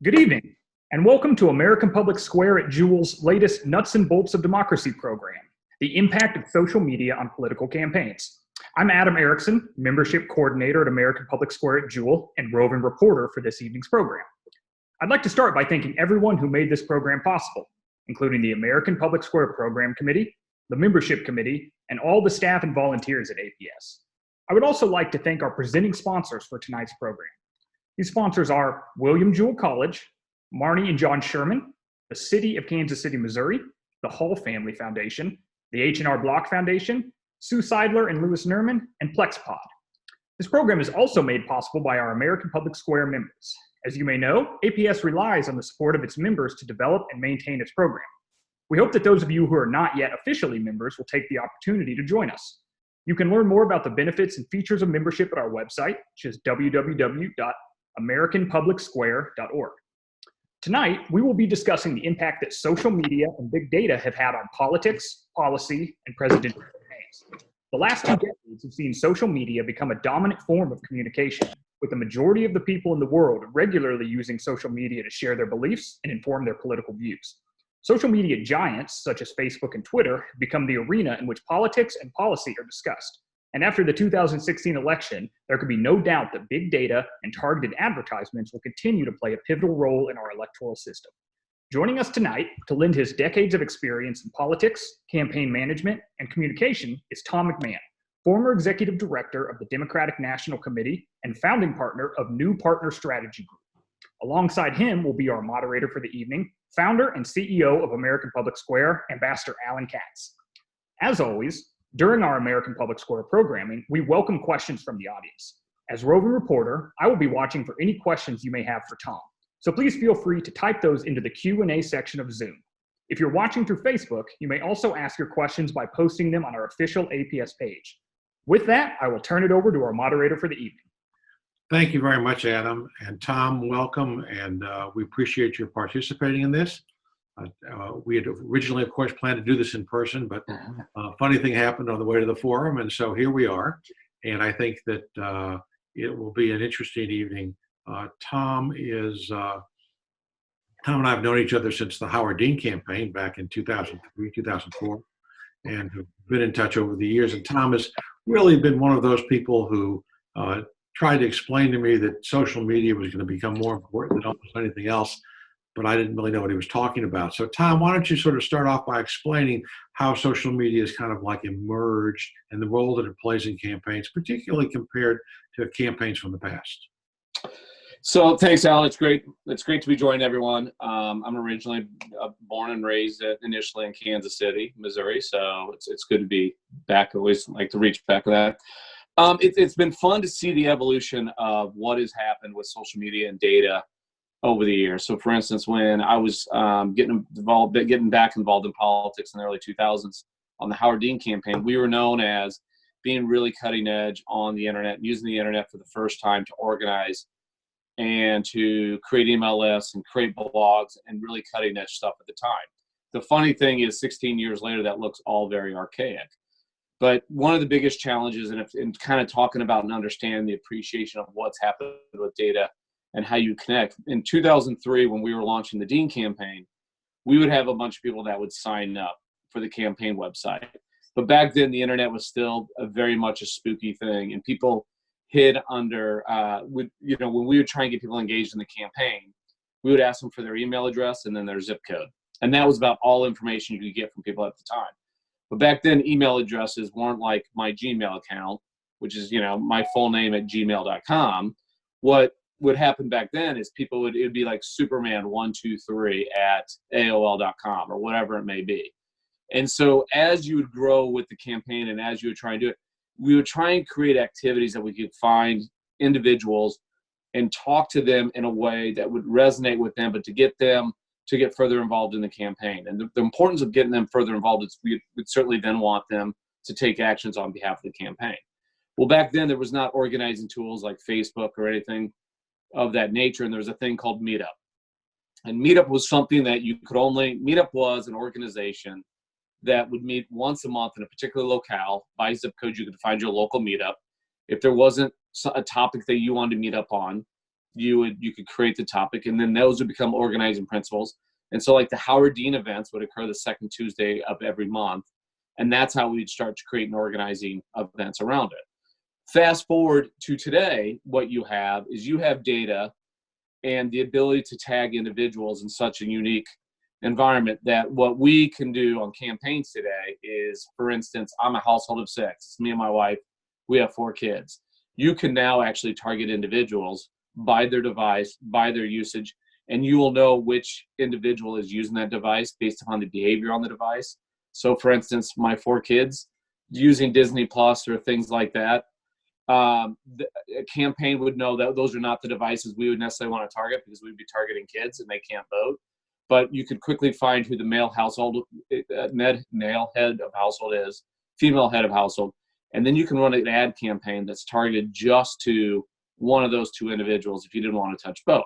Good evening, and welcome to American Public Square at Jewel's latest Nuts and Bolts of Democracy program, the impact of social media on political campaigns. I'm Adam Erickson, Membership Coordinator at American Public Square at Jewel and roving reporter for this evening's program. I'd like to start by thanking everyone who made this program possible, including the American Public Square Program Committee, the Membership Committee, and all the staff and volunteers at APS. I would also like to thank our presenting sponsors for tonight's program. These sponsors are William Jewell College, Marnie and John Sherman, the City of Kansas City, Missouri, the Hall Family Foundation, the H&R Block Foundation, Sue Seidler and Louis Nerman, and PlexPod. This program is also made possible by our American Public Square members. As you may know, APS relies on the support of its members to develop and maintain its program. We hope that those of you who are not yet officially members will take the opportunity to join us. You can learn more about the benefits and features of membership at our website, which is www.americanpublicsquare.org. Tonight, we will be discussing the impact that social media and big data have had on politics, policy, and presidential campaigns. The last 2 decades have seen social media become a dominant form of communication, with the majority of the people in the world regularly using social media to share their beliefs and inform their political views. Social media giants, such as Facebook and Twitter, have become the arena in which politics and policy are discussed. And after the 2016 election, there can be no doubt that big data and targeted advertisements will continue to play a pivotal role in our electoral system. Joining us tonight to lend his decades of experience in politics, campaign management, and communication is Tom McMahon, former executive director of the Democratic National Committee and founding partner of New Partner Strategy Group. Alongside him will be our moderator for the evening, founder and CEO of American Public Square, Ambassador Alan Katz. As always, during our American Public Square programming, we welcome questions from the audience. As roving reporter, I will be watching for any questions you may have for Tom, so please feel free to type those into the Q&A section of Zoom. If you're watching through Facebook, you may also ask your questions by posting them on our official APS page. With that, I will turn it over to our moderator for the evening. Thank you very much, Adam. And Tom, welcome, and we appreciate your participating in this. We had originally, of course, planned to do this in person, but a funny thing happened on the way to the forum, and so here we are. And I think that it will be an interesting evening. Tom and I have known each other since the Howard Dean campaign back in 2003, 2004, and have been in touch over the years. And Tom has really been one of those people who tried to explain to me that social media was going to become more important than almost anything else, but I didn't really know what he was talking about. So Tom, why don't you sort of start off by explaining how social media is kind of like emerged and the role that it plays in campaigns, particularly compared to campaigns from the past. So thanks, Alan. It's great to be joining everyone. I'm originally born and raised initially in Kansas City, Missouri, so it's good to be back. I always like to reach back to that. It's been fun to see the evolution of what has happened with social media and data over the years. So for instance, when I was getting back involved in politics in the early 2000s on the Howard Dean campaign, we were known as being really cutting edge on the internet, using the internet for the first time to organize and to create email lists and create blogs and really cutting edge stuff at the time. The funny thing is 16 years later, that looks all very archaic. But one of the biggest challenges in kind of talking about and understanding the appreciation of what's happened with data and how you connect. In 2003, when we were launching the Dean campaign, we would have a bunch of people that would sign up for the campaign website. But back then, the internet was still very much a spooky thing, and people hid under, when we would try and get people engaged in the campaign, we would ask them for their email address and then their zip code. And that was about all information you could get from people at the time. But back then, email addresses weren't like my Gmail account, which is, my full name at gmail.com. What would happen back then is it would be like Superman123@AOL.com or whatever it may be. And so as you would grow with the campaign and as you would try and do it, we would try and create activities that we could find individuals and talk to them in a way that would resonate with them, but to get them to get further involved in the campaign. And the importance of getting them further involved is we would certainly then want them to take actions on behalf of the campaign. Well, back then there was not organizing tools like Facebook or anything of that nature, and there was a thing called Meetup. And Meetup was something that Meetup was an organization that would meet once a month in a particular locale. By zip code, you could find your local meetup. If there wasn't a topic that you wanted to meet up on, you could create the topic, and then those would become organizing principles. And so like the Howard Dean events would occur the second Tuesday of every month. And that's how we'd start to create and organizing events around it. Fast forward to today, what you have is you have data and the ability to tag individuals in such a unique environment that what we can do on campaigns today is, for instance, I'm a household of 6. It's me and my wife. We have 4 kids. You can now actually target individuals by their device, by their usage, and you will know which individual is using that device based upon the behavior on the device. So for instance, my 4 kids using Disney Plus or things like that, a campaign would know that those are not the devices we would necessarily want to target, because we'd be targeting kids and they can't vote. But you could quickly find who the male head of household is, female head of household, and then you can run an ad campaign that's targeted just to one of those 2 individuals if you didn't want to touch both.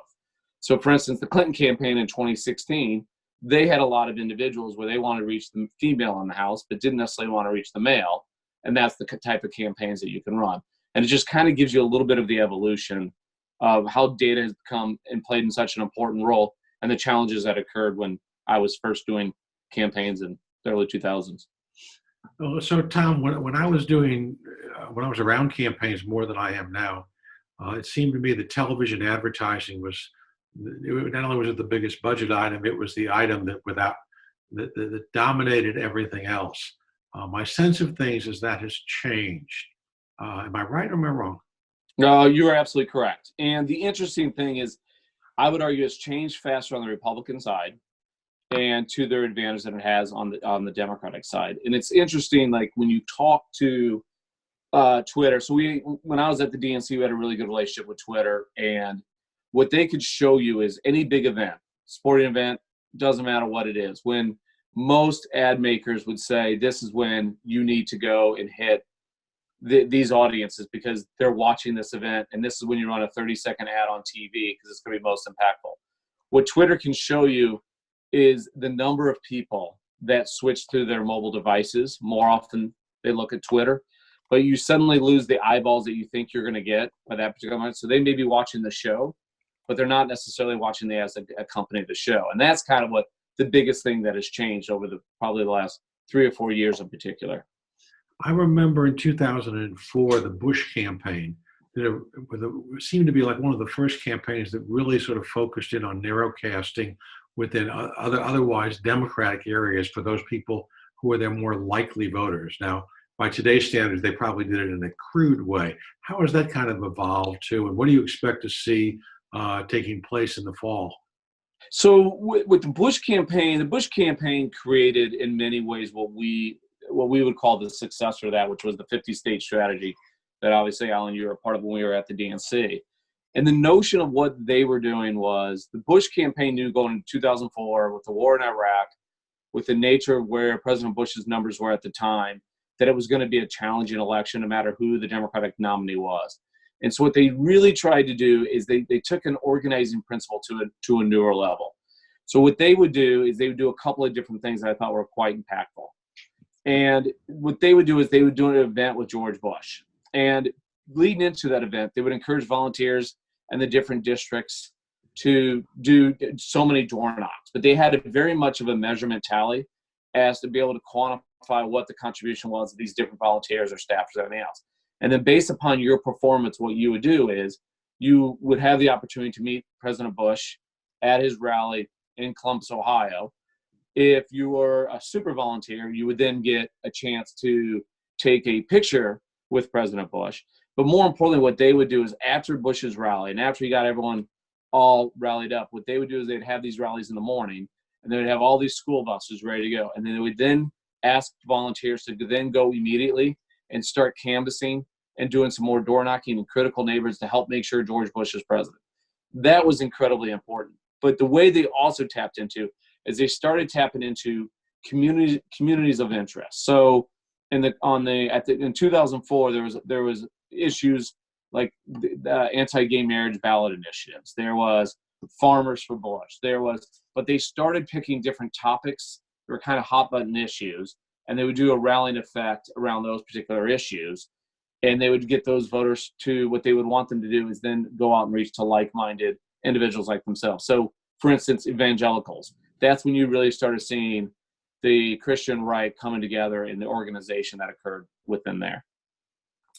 So for instance, the Clinton campaign in 2016, they had a lot of individuals where they wanted to reach the female in the house, but didn't necessarily want to reach the male. And that's the type of campaigns that you can run. And it just kind of gives you a little bit of the evolution of how data has become and played in such an important role, and the challenges that occurred when I was first doing campaigns in the early 2000s. So Tom, when I was doing, when I was around campaigns more than I am now, it seemed to me that television advertising was, not only was it the biggest budget item, it was the item that dominated everything else. My sense of things is that has changed. Am I right or am I wrong? No, you are absolutely correct. And the interesting thing is, I would argue it's changed faster on the Republican side, and to their advantage than it has on the Democratic side. And it's interesting, like when you talk to Twitter. So when I was at the DNC, we had a really good relationship with Twitter, and what they could show you is any big event, sporting event, doesn't matter what it is. When most ad makers would say, this is when you need to go and hit these audiences because they're watching this event, and this is when you run a 30-second ad on TV because it's going to be most impactful. What Twitter can show you is the number of people that switch to their mobile devices. More often they look at Twitter, but you suddenly lose the eyeballs that you think you're going to get by that particular moment. So they may be watching the show, but they're not necessarily watching the ads that accompany the show. And that's kind of what the biggest thing that has changed over probably the last 3 or 4 years in particular. I remember in 2004, the Bush campaign seemed to be like one of the first campaigns that really sort of focused in on narrowcasting within otherwise Democratic areas for those people who are their more likely voters. Now, by today's standards, they probably did it in a crude way. How has that kind of evolved too, and what do you expect to see taking place in the fall? So with the Bush campaign created in many ways what we would call the successor to that, which was the 50-state strategy that obviously, Alan, you were a part of when we were at the DNC. And the notion of what they were doing was the Bush campaign knew going into 2004 with the war in Iraq, with the nature of where President Bush's numbers were at the time, that it was going to be a challenging election no matter who the Democratic nominee was. And so what they really tried to do is they took an organizing principle to a newer level. So what they would do is they would do a couple of different things that I thought were quite impactful. And what they would do is they would do an event with George Bush. And leading into that event, they would encourage volunteers and the different districts to do so many door knocks. But they had very much of a measurement tally as to be able to quantify what the contribution was of these different volunteers or staffers or everything else. And then based upon your performance, what you would do is you would have the opportunity to meet President Bush at his rally in Columbus, Ohio. If you were a super volunteer, you would then get a chance to take a picture with President Bush. But more importantly, what they would do is after Bush's rally and after he got everyone all rallied up, what they would do is they'd have these rallies in the morning, and they would have all these school buses ready to go. And then they would then ask volunteers to then go immediately and start canvassing and doing some more door knocking in critical neighborhoods to help make sure George Bush is president. That was incredibly important. But the way they also tapped into is they started tapping into communities of interest. So in 2004, there was issues like the anti-gay marriage ballot initiatives. There was Farmers for Bush. But they started picking different topics that were kind of hot button issues, and they would do a rallying effect around those particular issues. And they would get those voters to what they would want them to do is then go out and reach to like-minded individuals like themselves. So, for instance, evangelicals. That's when you really started seeing the Christian right coming together in the organization that occurred within there.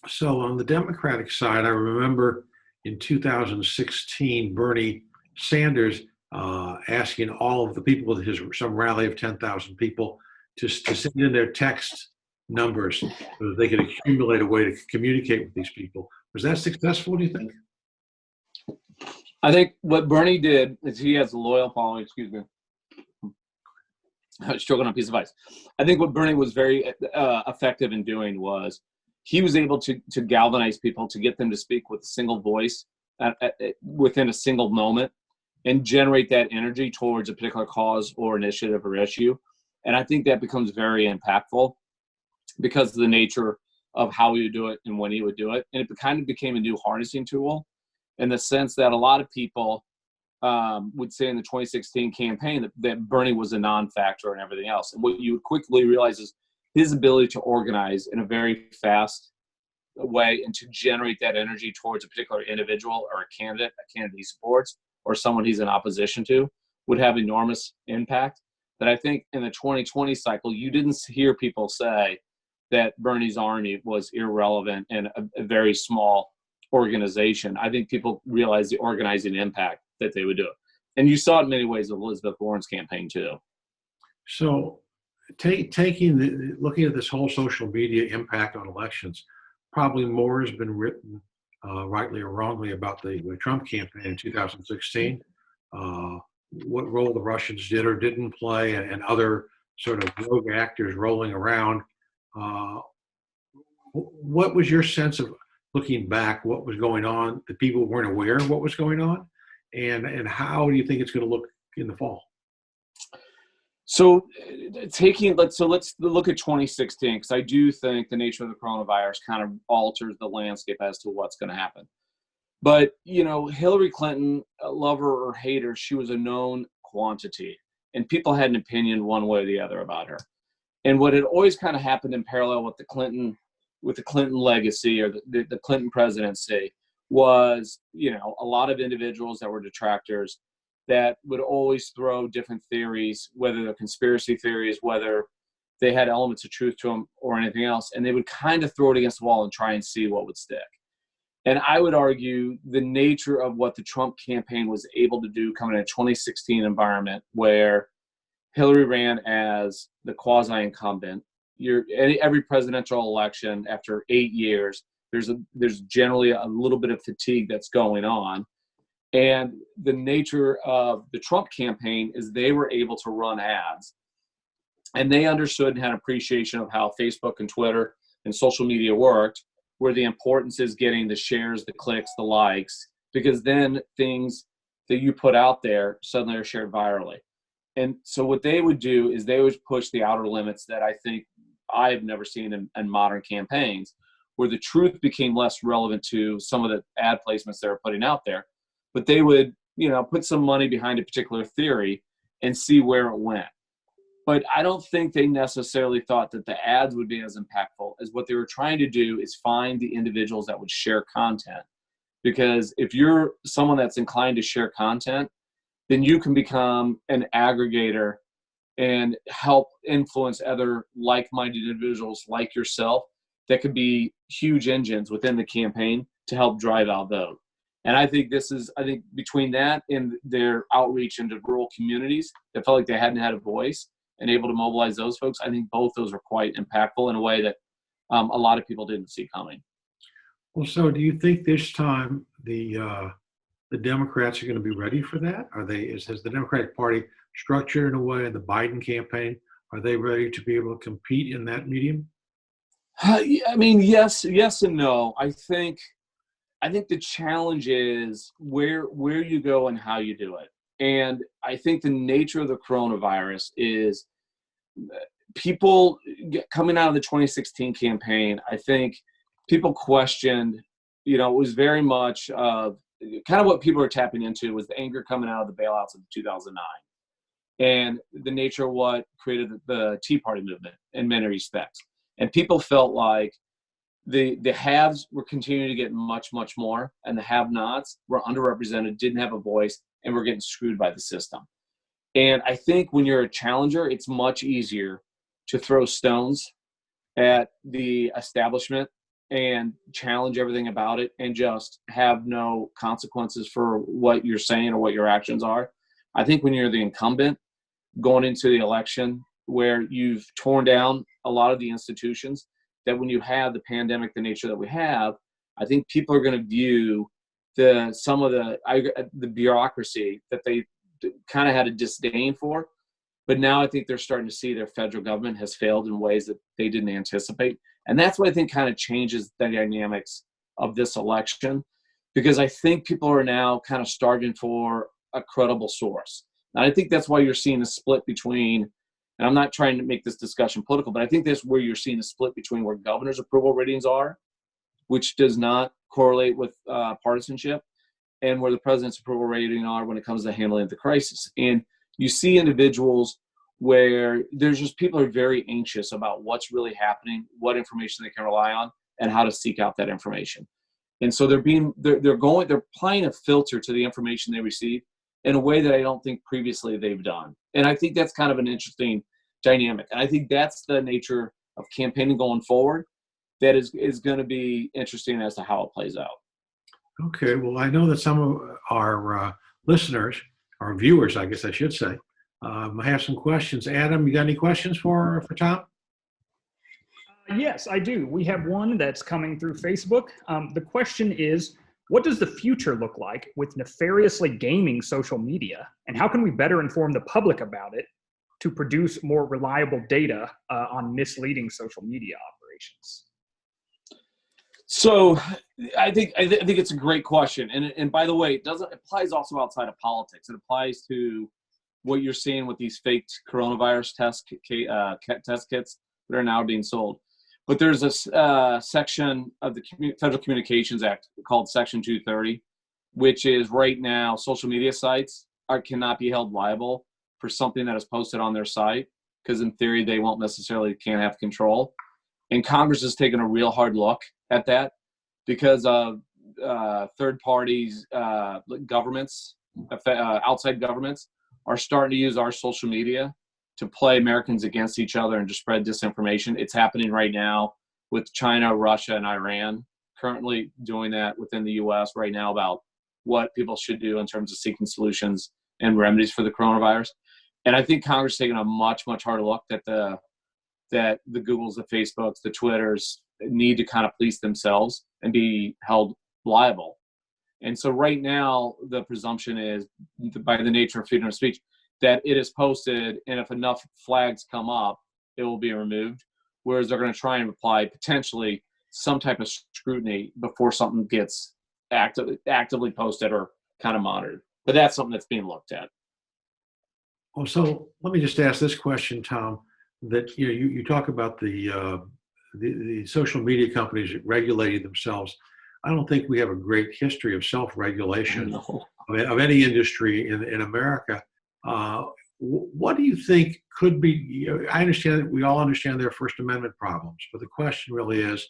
So on the Democratic side, I remember in 2016, Bernie Sanders asking all of the people at some rally of 10,000 people to send in their text numbers so that they could accumulate a way to communicate with these people. Was that successful, do you think? I think what Bernie did is he has a loyal following. Excuse me. I was choking on a piece of ice. I think what Bernie was very effective in doing was he was able to galvanize people, to get them to speak with a single voice within a single moment and generate that energy towards a particular cause or initiative or issue. And I think that becomes very impactful because of the nature of how he would do it and when he would do it. And it kind of became a new harnessing tool in the sense that a lot of people would say in the 2016 campaign that Bernie was a non-factor and everything else. And what you would quickly realize is his ability to organize in a very fast way and to generate that energy towards a particular individual or a candidate he supports or someone he's in opposition to would have enormous impact. But I think in the 2020 cycle, you didn't hear people say that Bernie's army was irrelevant and a very small organization. I think people realized the organizing impact that they would do. And you saw it in many ways with Elizabeth Warren's campaign too. So looking at this whole social media impact on elections, probably more has been written, rightly or wrongly, about the Trump campaign in 2016. What role the Russians did or didn't play, and other sort of rogue actors rolling around. What was your sense of, looking back, what was going on, that people weren't aware of what was going on? And how do you think it's going to look in the fall? So let's look at 2016, because I do think the nature of the coronavirus kind of alters the landscape as to what's going to happen. But, Hillary Clinton, love her or hate her, she was a known quantity, and people had an opinion one way or the other about her. And what had always kind of happened in parallel with the Clinton legacy or the Clinton presidency was, a lot of individuals that were detractors that would always throw different theories, whether they're conspiracy theories, whether they had elements of truth to them or anything else, and they would kind of throw it against the wall and try and see what would stick. And I would argue the nature of what the Trump campaign was able to do coming in a 2016 environment where Hillary ran as the quasi-incumbent. Every presidential election after 8 years, there's generally a little bit of fatigue that's going on. And the nature of the Trump campaign is they were able to run ads. And they understood and had appreciation of how Facebook and Twitter and social media worked, where the importance is getting the shares, the clicks, the likes, because then things that you put out there suddenly are shared virally. And so what they would do is they would push the outer limits that I think I've never seen in modern campaigns, where the truth became less relevant to some of the ad placements they were putting out there. But they would, put some money behind a particular theory and see where it went. But I don't think they necessarily thought that the ads would be as impactful as what they were trying to do is find the individuals that would share content. Because if you're someone that's inclined to share content, then you can become an aggregator and help influence other like-minded individuals like yourself that could be huge engines within the campaign to help drive out vote. And I think between that and their outreach into rural communities that felt like they hadn't had a voice and able to mobilize those folks, I think both those are quite impactful in a way that a lot of people didn't see coming. Well, so do you think this time the Democrats are going to be ready for that? Has the Democratic Party structured in a way in the Biden campaign? Are they ready to be able to compete in that medium? I mean, yes and no. I think the challenge is where you go and how you do it. And I think the nature of the coronavirus is people coming out of the 2016 campaign, I think people questioned, it was very much of kind of what people are tapping into was the anger coming out of the bailouts of 2009 and the nature of what created the Tea Party movement in many respects. And people felt like The haves were continuing to get much, much more, and the have-nots were underrepresented, didn't have a voice, and were getting screwed by the system. And I think when you're a challenger, it's much easier to throw stones at the establishment and challenge everything about it and just have no consequences for what you're saying or what your actions are. I think when you're the incumbent going into the election, where you've torn down a lot of the institutions, that when you have the pandemic, the nature that we have, I think people are going to view some of the bureaucracy that they kind of had a disdain for. But now I think they're starting to see their federal government has failed in ways that they didn't anticipate. And that's what I think kind of changes the dynamics of this election, because I think people are now kind of starving for a credible source. And I think that's why you're seeing a split between, and I'm not trying to make this discussion political, but I think that's where you're seeing a split between where governor's approval ratings are, which does not correlate with partisanship, and where the president's approval rating are when it comes to handling the crisis. And you see individuals where there's just people are very anxious about what's really happening, what information they can rely on, and how to seek out that information. And so they're applying a filter to the information they receive in a way that I don't think previously they've done. And I think that's kind of an interesting dynamic. And I think that's the nature of campaigning going forward that is going to be interesting as to how it plays out. Okay, well, I know that some of our listeners, our viewers, I guess I should say, have some questions. Adam, you got any questions for Tom? Yes, I do. We have one that's coming through Facebook. The question is, what does the future look like with nefariously gaming social media, and how can we better inform the public about it to produce more reliable data on misleading social media operations? So I think it's a great question. And by the way, it applies also outside of politics. It applies to what you're seeing with these fake coronavirus test kits that are now being sold. But there's a section of the Federal Communications Act called Section 230, which is right now social media sites cannot be held liable for something that is posted on their site, because in theory they can't have control. And Congress has taken a real hard look at that because of third parties, governments, outside governments are starting to use our social media to play Americans against each other and to spread disinformation. It's happening right now with China, Russia, and Iran currently doing that within the U.S. right now about what people should do in terms of seeking solutions and remedies for the coronavirus. And I think Congress is taking a much, much harder look that the Googles, the Facebooks, the Twitters need to kind of police themselves and be held liable. And so right now, the presumption is, by the nature of freedom of speech, that it is posted, and if enough flags come up, it will be removed. Whereas they're going to try and apply potentially some type of scrutiny before something gets actively posted or kind of monitored. But that's something that's being looked at. Well, so let me just ask this question, Tom. That you talk about the social media companies regulating themselves. I don't think we have a great history of self-regulation of any industry in America. What do you think could be? I understand that we all understand there are First Amendment problems, but the question really is,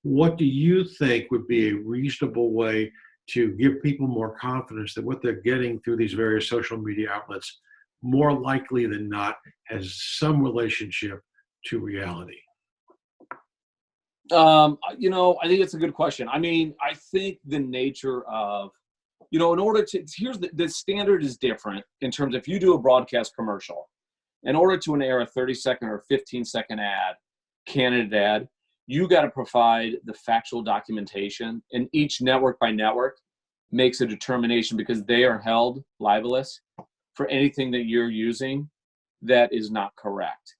what do you think would be a reasonable way to give people more confidence that what they're getting through these various social media outlets, more likely than not, has some relationship to reality? I think it's a good question. I mean, I think the nature of, in order to, here's the standard is different in terms of if you do a broadcast commercial, in order to air a 30-second or 15-second candidate ad, you got to provide the factual documentation, and each network by network makes a determination because they are held libelous for anything that you're using that is not correct.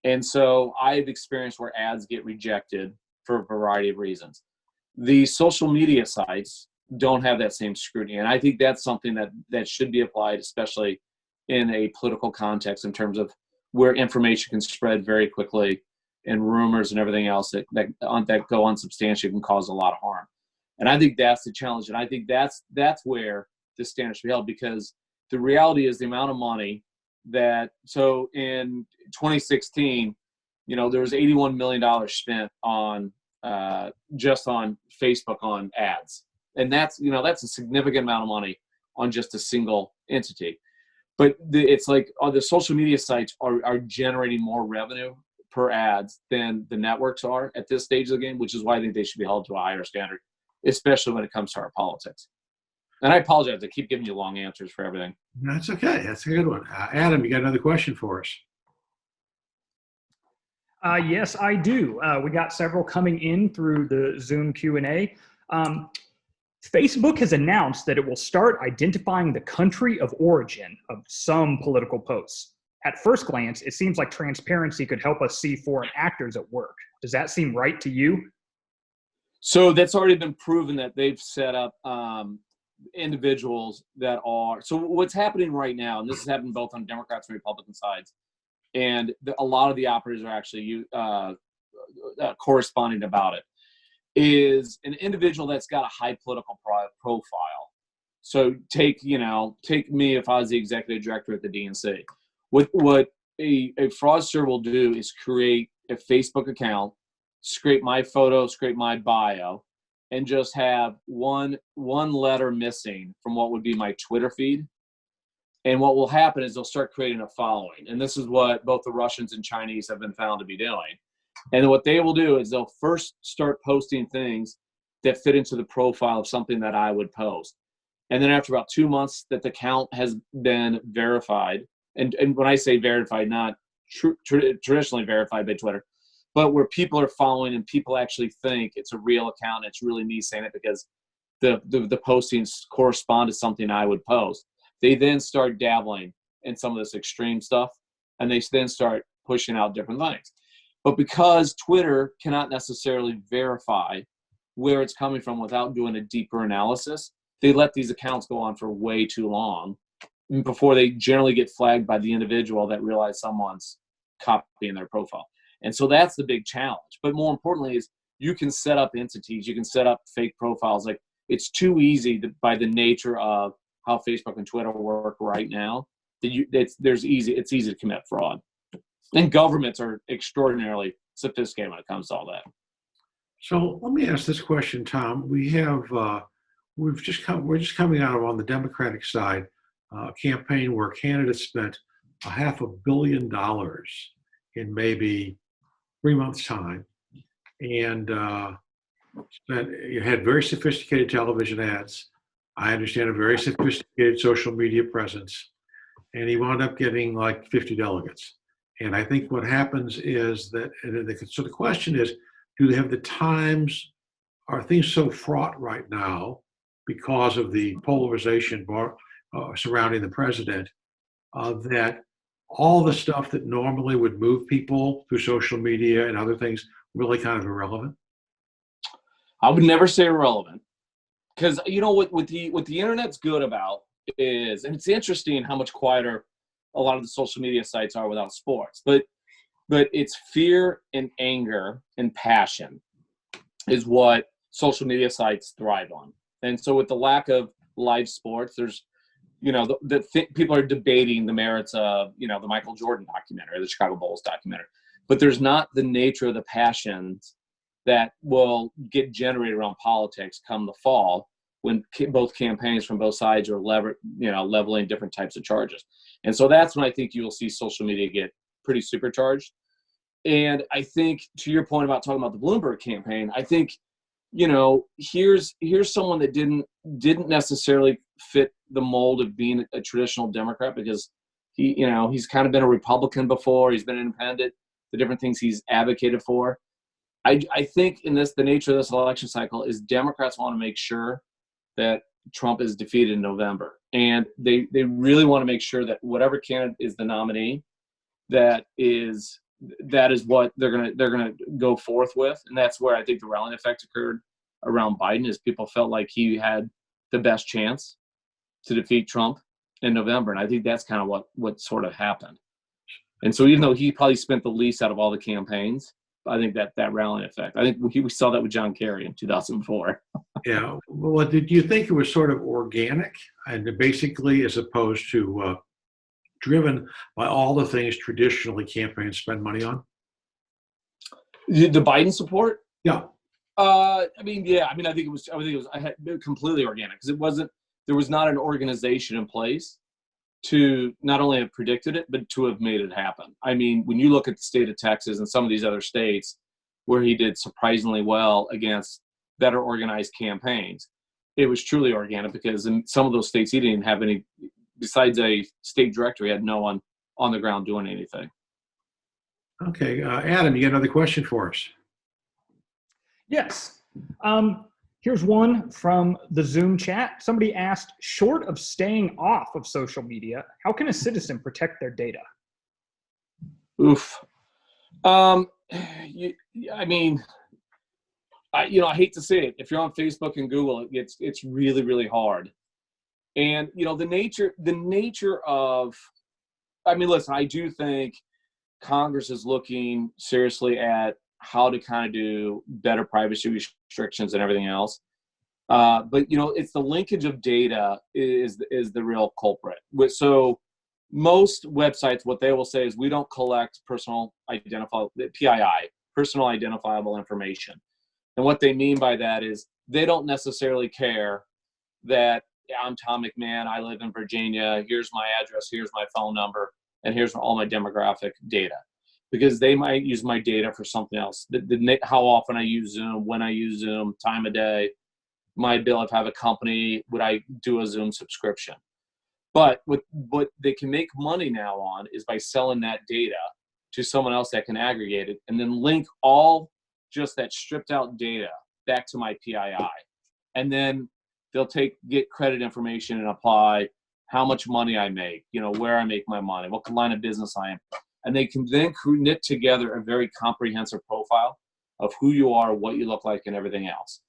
And so I've experienced where ads get rejected for a variety of reasons. The social media sites don't have that same scrutiny. And I think that's something that should be applied, especially in a political context, in terms of where information can spread very quickly and rumors and everything else that go unsubstantiated can cause a lot of harm. And I think that's the challenge. And I think that's where the standard should be held, because the reality is the amount of money so in 2016, there was $81 million spent on just on Facebook on ads. And that's a significant amount of money on just a single entity. But it's like the social media sites are generating more revenue per ads than the networks are at this stage of the game, which is why I think they should be held to a higher standard, especially when it comes to our politics. And I apologize, I keep giving you long answers for everything. That's okay. That's a good one. Adam, you got another question for us? Yes, I do. We got several coming in through the Zoom Q&A. Facebook has announced that it will start identifying the country of origin of some political posts. At first glance, it seems like transparency could help us see foreign actors at work. Does that seem right to you? So that's already been proven that they've set up individuals that are. So what's happening right now, and this is happening both on Democrats and Republican sides, and a lot of the operators are actually corresponding about it, is an individual that's got a high political profile. So take me if I was the executive director at the DNC. What a fraudster will do is create a Facebook account, scrape my photo, scrape my bio, and just have one letter missing from what would be my Twitter feed. And what will happen is they'll start creating a following. And this is what both the Russians and Chinese have been found to be doing. And what they will do is they'll first start posting things that fit into the profile of something that I would post. And then after about 2 months that the account has been verified, and when I say verified, not traditionally verified by Twitter, but where people are following and people actually think it's a real account, it's really me saying it because the postings correspond to something I would post. They then start dabbling in some of this extreme stuff, and they then start pushing out different things. But because Twitter cannot necessarily verify where it's coming from without doing a deeper analysis, they let these accounts go on for way too long before they generally get flagged by the individual that realize someone's copying their profile. And so that's the big challenge. But more importantly is you can set up entities, you can set up fake profiles. Like it's too easy by the nature of how Facebook and Twitter work right now that it's easy to commit fraud. And governments are extraordinarily sophisticated when it comes to all that. So let me ask this question, Tom. We're just coming out of, on the Democratic side, a campaign where candidates spent $500 million in maybe 3 months' time, and you had very sophisticated television ads. I understand a very sophisticated social media presence, and he wound up getting like 50 delegates. And I think what happens is that, so the question is, do they have the times? Are things so fraught right now because of the polarization surrounding the president that all the stuff that normally would move people through social media and other things really kind of irrelevant? I would never say irrelevant, because what the internet's good about is, and it's interesting how much quieter a lot of the social media sites are without sports, but it's fear and anger and passion is what social media sites thrive on. And so with the lack of live sports, there's people are debating the merits of the Michael Jordan documentary, the Chicago Bulls documentary, but there's not the nature of the passions that will get generated around politics come the fall, when both campaigns from both sides are leveling different types of charges. And so that's when I think you'll see social media get pretty supercharged. And I think, to your point about talking about the Bloomberg campaign, I think, here's someone that didn't necessarily fit the mold of being a traditional Democrat, because he's kind of been a Republican before, he's been independent, the different things he's advocated for. I think the nature of this election cycle is Democrats want to make sure that Trump is defeated in November. And they really want to make sure that whatever candidate is the nominee, that is what they're gonna go forth with. And that's where I think the rallying effect occurred around Biden, is people felt like he had the best chance to defeat Trump in November. And I think that's kind of what sort of happened. And so even though he probably spent the least out of all the campaigns, I think that rallying effect, I think we saw that with John Kerry in 2004. Yeah. Well, did you think it was sort of organic and basically, as opposed to driven by all the things traditionally campaigns spend money on? The Biden support? Yeah. I mean, yeah. I mean, I think it was completely organic because there was not an organization in place to not only have predicted it, but to have made it happen. I mean, when you look at the state of Texas and some of these other states where he did surprisingly well against better organized campaigns, it was truly organic because in some of those states he didn't have any, besides a state director, he had no one on the ground doing anything. Okay, Adam, you got another question for us? Yes. Here's one from the Zoom chat. Somebody asked, short of staying off of social media, how can a citizen protect their data? Oof. I mean, I hate to say it. If you're on Facebook and Google, it's really, really hard. And the nature of, I mean, listen, I do think Congress is looking seriously at how to kind of do better privacy restrictions and everything else. But it's the linkage of data is the real culprit. So most websites, what they will say is we don't collect PII, personal identifiable information. And what they mean by that is they don't necessarily care that I'm Tom McMahon, I live in Virginia, here's my address, here's my phone number, and here's all my demographic data. Because they might use my data for something else. How often I use Zoom, when I use Zoom, time of day, my bill if I have a company, would I do a Zoom subscription? But what they can make money now on is by selling that data to someone else that can aggregate it and then link all just that stripped out data back to my PII. And then they'll get credit information and apply how much money I make, where I make my money, what line of business I am. And they can then knit together a very comprehensive profile of who you are, what you look like, and everything else.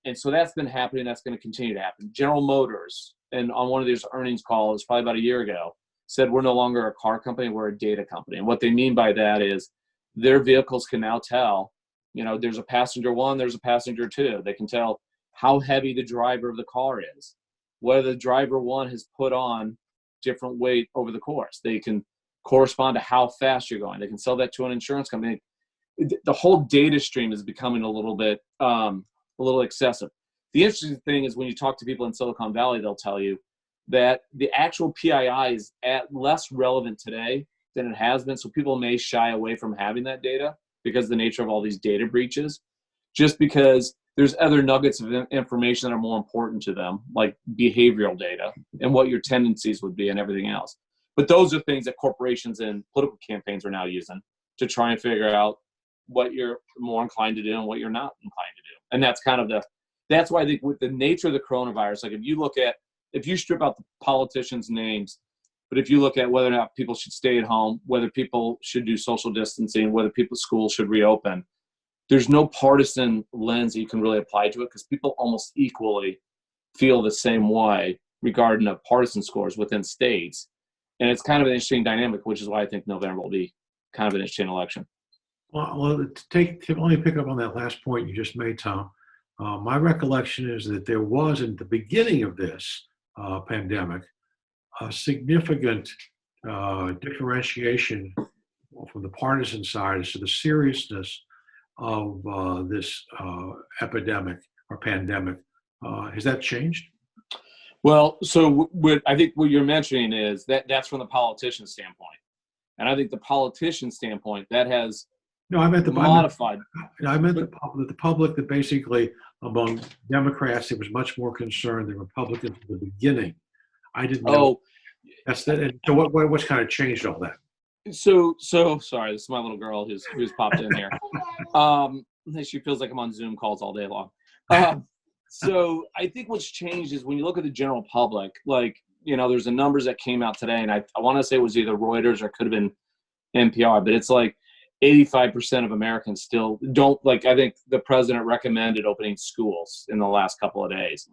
And so that's been happening. That's going to continue to happen. General Motors, and on one of these earnings calls, probably about a year ago, said we're no longer a car company, we're a data company. And what they mean by that is their vehicles can now tell, there's a passenger one, there's a passenger two. They can tell how heavy the driver of the car is, whether the driver one has put on different weight over the course. They can correspond to how fast you're going. They can sell that to an insurance company. The whole data stream is becoming a little excessive. The interesting thing is when you talk to people in Silicon Valley, they'll tell you that the actual PII is less relevant today than it has been. So people may shy away from having that data because of the nature of all these data breaches, just because there's other nuggets of information that are more important to them, like behavioral data and what your tendencies would be and everything else. But those are things that corporations and political campaigns are now using to try and figure out what you're more inclined to do and what you're not inclined to do. And that's why I think with the nature of the coronavirus, like if you strip out the politicians' names, but if you look at whether or not people should stay at home, whether people should do social distancing, whether schools should reopen, there's no partisan lens that you can really apply to it because people almost equally feel the same way regarding the partisan scores within states. And it's kind of an interesting dynamic, which is why I think November will be kind of an interesting election. Well, to only pick up on that last point you just made, Tom, my recollection is that there was, in the beginning of this pandemic, a significant differentiation from the partisan side as to the seriousness of this epidemic or pandemic. Has that changed? Well, so I think what you're mentioning is that's from the politician standpoint. And I think the politician standpoint, that has modified. I meant the public that basically among Democrats, it was much more concerned than Republicans at the beginning. I didn't know. That's that. So what's kind of changed all that? So sorry, this is my little girl who's popped in here. She feels like I'm on Zoom calls all day long. So I think what's changed is when you look at the general public, there's the numbers that came out today, and I want to say it was either Reuters or it could have been NPR, but it's like 85% of Americans still don't I think the president recommended opening schools in the last couple of days,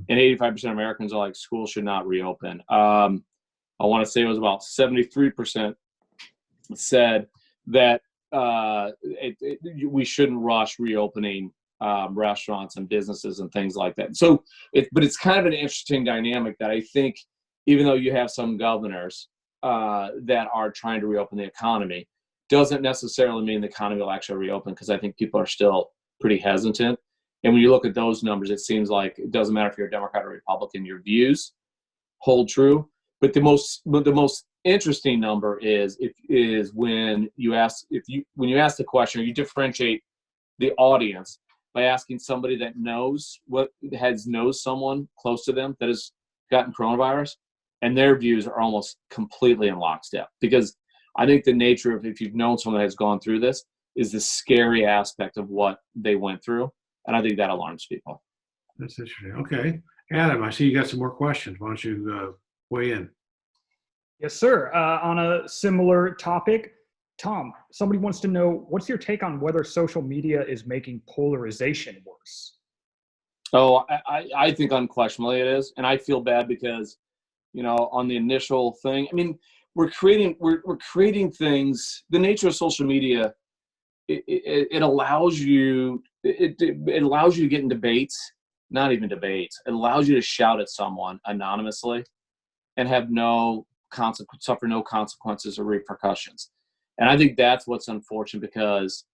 and 85% of Americans are like, schools should not reopen. I want to say it was about 73% said that we shouldn't rush reopening restaurants and businesses and things like that. So, but it's kind of an interesting dynamic that I think, even though you have some governors that are trying to reopen the economy, doesn't necessarily mean the economy will actually reopen, because I think people are still pretty hesitant. And when you look at those numbers, it seems like it doesn't matter if you're a Democrat or Republican, your views hold true. But the most interesting number is when you ask the question, or you differentiate the audience by asking somebody that knows someone close to them that has gotten coronavirus, and their views are almost completely in lockstep. Because I think the nature of, if you've known someone that has gone through this, is the scary aspect of what they went through. And I think that alarms people. That's interesting. Okay. Adam, I see you got some more questions. Why don't you weigh in? Yes, sir. On a similar topic, Tom, somebody wants to know, what's your take on whether social media is making polarization worse? Oh, I think unquestionably it is. And I feel bad because, on the initial thing, I mean, we're creating things. The nature of social media, it allows you, it allows you to get in debates, not even debates. It allows you to shout at someone anonymously and have suffer no consequences or repercussions. And I think that's what's unfortunate, because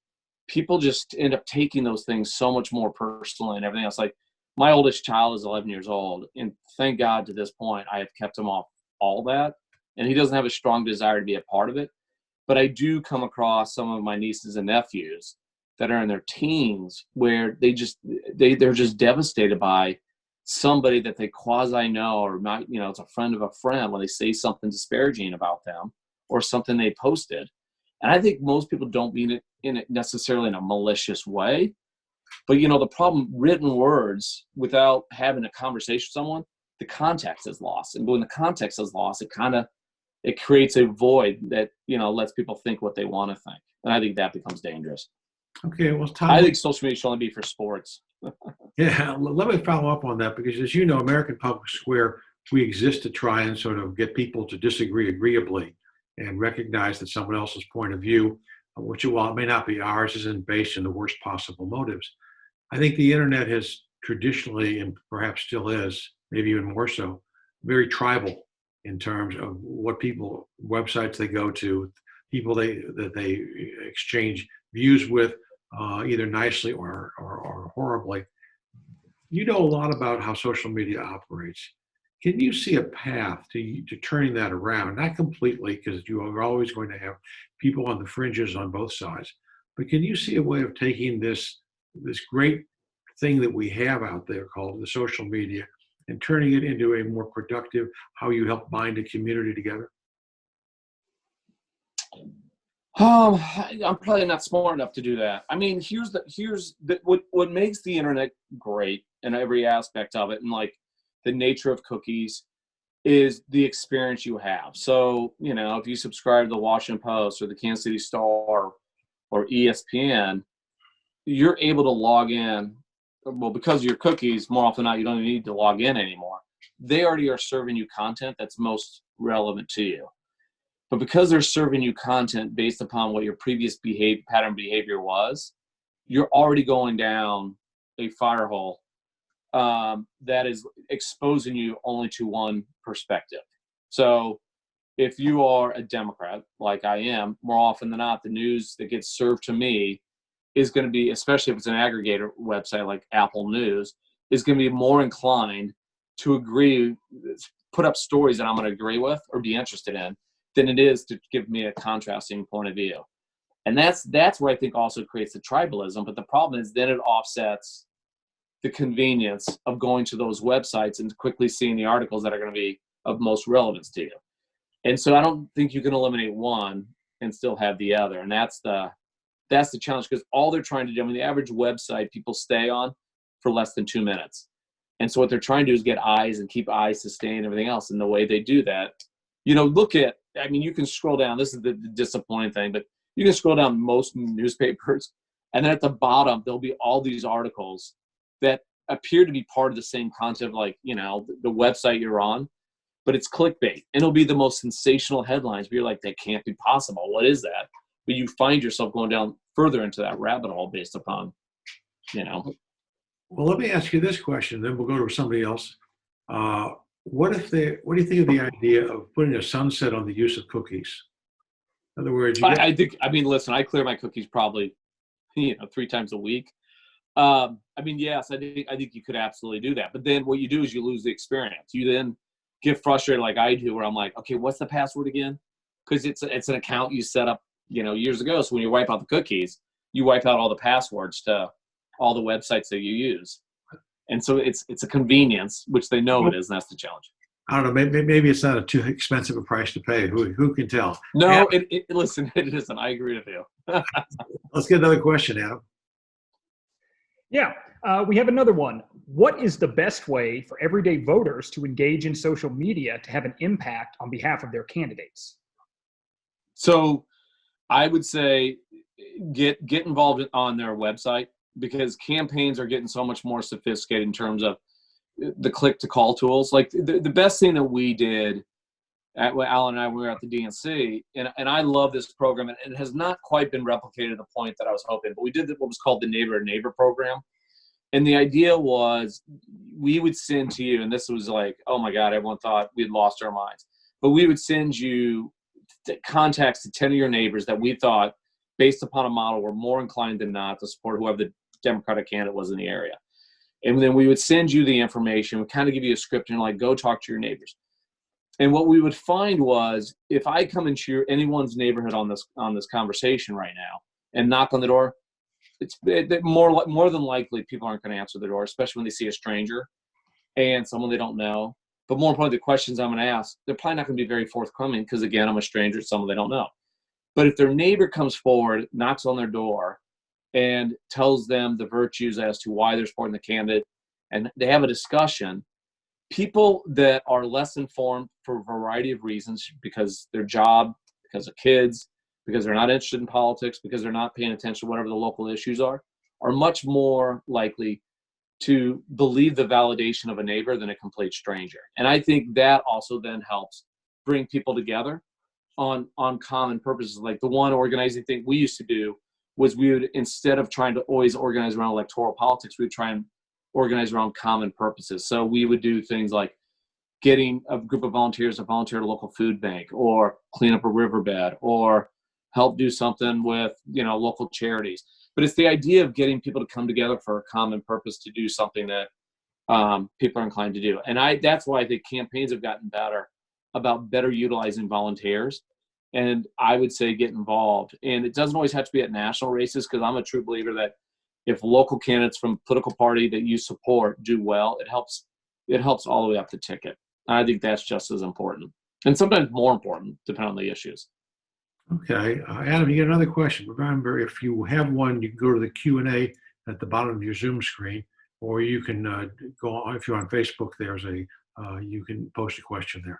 people just end up taking those things so much more personally and everything else. Like, my oldest child is 11 years old, and thank God to this point, I have kept him off all that. And he doesn't have a strong desire to be a part of it. But I do come across some of my nieces and nephews that are in their teens where they're just devastated by somebody that they quasi know, or might, it's a friend of a friend, when they say something disparaging about them or something they posted. And I think most people don't mean it necessarily in a malicious way. But, the problem, written words, without having a conversation with someone, the context is lost. And when the context is lost, it creates a void that, lets people think what they want to think. And I think that becomes dangerous. Okay, well, Tom, I think social media should only be for sports. Yeah, let me follow up on that, because, as you know, American Public Square, we exist to try and sort of get people to disagree agreeably and recognize that someone else's point of view, which, while it may not be ours, isn't based in the worst possible motives. I think the internet has traditionally, and perhaps still is, maybe even more so, very tribal in terms of what websites they go to, people that they exchange views with, either nicely or horribly. You know a lot about how social media operates. Can you see a path to turning that around? Not completely, because you are always going to have people on the fringes on both sides. But can you see a way of taking this great thing that we have out there called the social media and turning it into a more productive, how you help bind a community together? I'm probably not smart enough to do that. I mean, what makes the internet great in every aspect of it, and like the nature of cookies, is the experience you have. So, if you subscribe to the Washington Post or the Kansas City Star or ESPN, you're able to log in. Well, because of your cookies, more often than not, you don't even need to log in anymore. They already are serving you content that's most relevant to you. But because they're serving you content based upon what your previous pattern behavior was, you're already going down a fire hole that is exposing you only to one perspective. So if you are a Democrat, like I am, more often than not, the news that gets served to me is going to be, especially if it's an aggregator website like Apple News, is going to be more inclined to put up stories that I'm going to agree with or be interested in, than it is to give me a contrasting point of view. And that's where I think also creates the tribalism. But the problem is then it offsets the convenience of going to those websites and quickly seeing the articles that are going to be of most relevance to you. And so I don't think you can eliminate one and still have the other. And that's the challenge, because all they're trying to do, the average website people stay on for less than 2 minutes. And so what they're trying to do is get eyes and keep eyes sustained and everything else. And the way they do that, you can scroll down. This is the disappointing thing, but you can scroll down most newspapers, and then at the bottom, there'll be all these articles that appear to be part of the same content, like, the website you're on, but it's clickbait. And it'll be the most sensational headlines, but you're like, that can't be possible. What is that? But you find yourself going down further into that rabbit hole based upon, Well, let me ask you this question, then we'll go to somebody else. What do you think of the idea of putting a sunset on the use of cookies? In other words, listen, I clear my cookies probably, 3 times a week. I mean, yes, I think you could absolutely do that. But then what you do is you lose the experience. You then get frustrated like I do, where I'm like, okay, what's the password again? Because it's an account you set up, years ago. So when you wipe out the cookies, you wipe out all the passwords to all the websites that you use. And so it's a convenience, which they know it is, and that's the challenge. I don't know. Maybe it's not a too expensive a price to pay. Who can tell? No, listen, it isn't. I agree with you. Let's get another question, Adam. Yeah, we have another one. What is the best way for everyday voters to engage in social media to have an impact on behalf of their candidates? So I would say get involved on their website, because campaigns are getting so much more sophisticated in terms of the click to call tools. Like the best thing that we did when Alan and I were at the DNC, and I love this program, and it has not quite been replicated to the point that I was hoping, but we did what was called the Neighbor to Neighbor program. And the idea was we would send to you, and this was like, oh my God, everyone thought we'd lost our minds. But we would send you contacts to 10 of your neighbors that we thought, based upon a model, were more inclined than not to support whoever the Democratic candidate was in the area. And then we would send you the information, we kind of give you a script and like, go talk to your neighbors. And what we would find was, if I come into anyone's neighborhood on this conversation right now and knock on the door, it's more than likely people aren't going to answer the door, especially when they see a stranger and someone they don't know. But more importantly, the questions I'm going to ask, they're probably not going to be very forthcoming, because again, I'm a stranger to someone they don't know. But if their neighbor comes forward, knocks on their door, and tells them the virtues as to why they're supporting the candidate, and they have a discussion, people that are less informed for a variety of reasons, because their job, because of kids, because they're not interested in politics, because they're not paying attention to whatever the local issues are much more likely to believe the validation of a neighbor than a complete stranger. And I think that also then helps bring people together on common purposes. Like the one organizing thing we used to do was, we would, instead of trying to always organize around electoral politics, we would try and organize around common purposes. So we would do things like getting a group of volunteers to volunteer at a local food bank, or clean up a riverbed, or help do something with, local charities. But it's the idea of getting people to come together for a common purpose to do something that people are inclined to do. And that's why I think campaigns have gotten better about better utilizing volunteers. And I would say get involved. And it doesn't always have to be at national races, because I'm a true believer that if local candidates from a political party that you support do well, it helps all the way up the ticket. And I think that's just as important, and sometimes more important, depending on the issues. Okay, Adam, you get another question. Remember, if you have one, you can go to the Q&A at the bottom of your Zoom screen, or you can go on, if you're on Facebook, you can post a question there.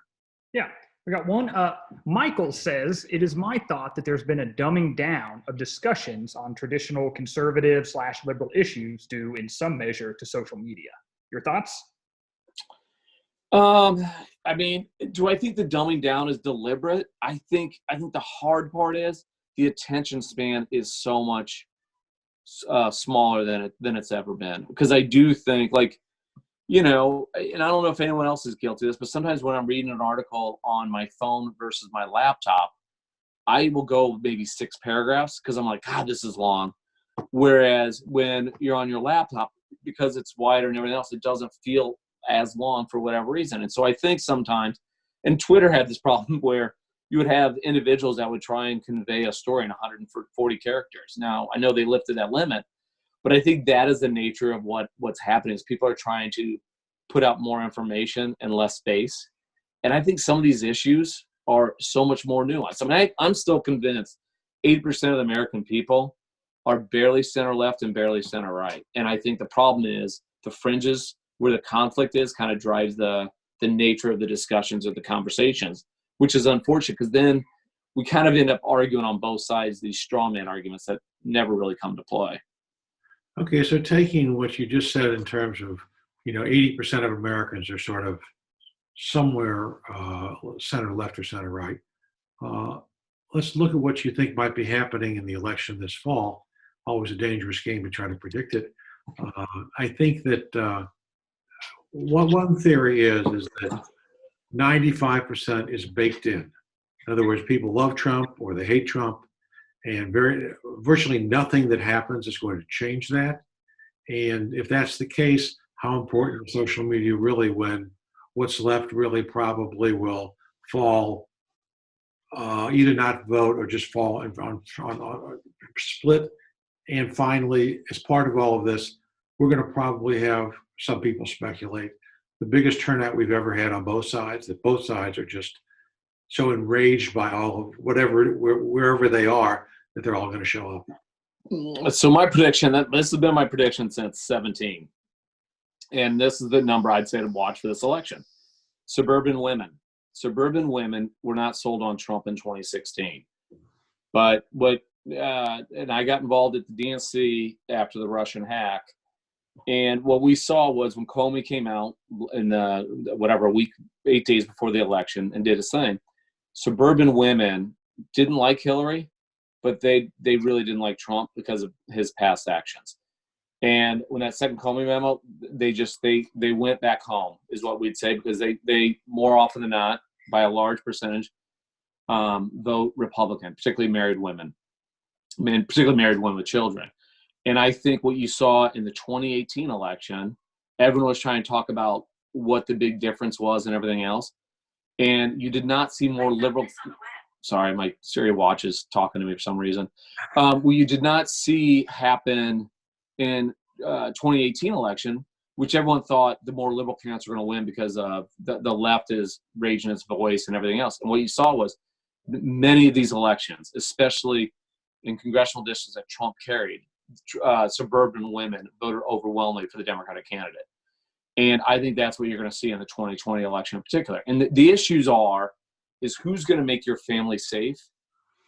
Yeah, we got one. Michael says, it is my thought that there's been a dumbing down of discussions on traditional conservative/liberal issues due in some measure to social media. Your thoughts? I mean, do I think the dumbing down is deliberate? I think the hard part is the attention span is so much smaller than it's ever been. Because I do think, like, and I don't know if anyone else is guilty of this, but sometimes when I'm reading an article on my phone versus my laptop, I will go maybe 6 paragraphs, because I'm like, God, this is long. Whereas when you're on your laptop, because it's wider and everything else, it doesn't feel as long for whatever reason. And so I think sometimes, and Twitter had this problem where you would have individuals that would try and convey a story in 140 characters. Now, I know they lifted that limit, but I think that is the nature of what's happening, is people are trying to put out more information in less space. And I think some of these issues are so much more nuanced. I mean, I'm still convinced 80% of the American people are barely center left and barely center right. And I think the problem is the fringes, where the conflict is, kind of drives the nature of the discussions or the conversations, which is unfortunate, because then we kind of end up arguing on both sides, these straw man arguments that never really come to play. Okay, so taking what you just said in terms of, 80% of Americans are sort of somewhere center left or center right. Let's look at what you think might be happening in the election this fall. Always a dangerous game to try to predict it. I think that one theory is that 95% is baked in. In other words, people love Trump or they hate Trump, and virtually nothing that happens is going to change that. And if that's the case, how important is social media really when what's left really probably will fall, either not vote or just fall on split. And finally, as part of all of this, we're going to probably have, some people speculate, the biggest turnout we've ever had on both sides, that both sides are just so enraged by all of wherever they are, that they're all going to show up. So my prediction, this has been my prediction since 17. And this is the number I'd say to watch for this election. Suburban women. Suburban women were not sold on Trump in 2016. But and I got involved at the DNC after the Russian hack. And what we saw was when Comey came out in a week, 8 days before the election and did his thing, suburban women didn't like Hillary, but they really didn't like Trump because of his past actions. And when that second Comey memo, they went back home, is what we'd say, because they more often than not, by a large percentage, vote Republican, particularly married women. Particularly married women with children. And I think what you saw in the 2018 election, everyone was trying to talk about what the big difference was and everything else. And you did not see more liberal. Sorry, my Siri watch is talking to me for some reason. What you did not see happen in 2018 election, which everyone thought the more liberal candidates were going to win because the left is raising its voice and everything else. And what you saw was many of these elections, especially in congressional districts that Trump carried, suburban women voted overwhelmingly for the Democratic candidate. And I think that's what you're going to see in the 2020 election in particular. And the issues is who's going to make your family safe,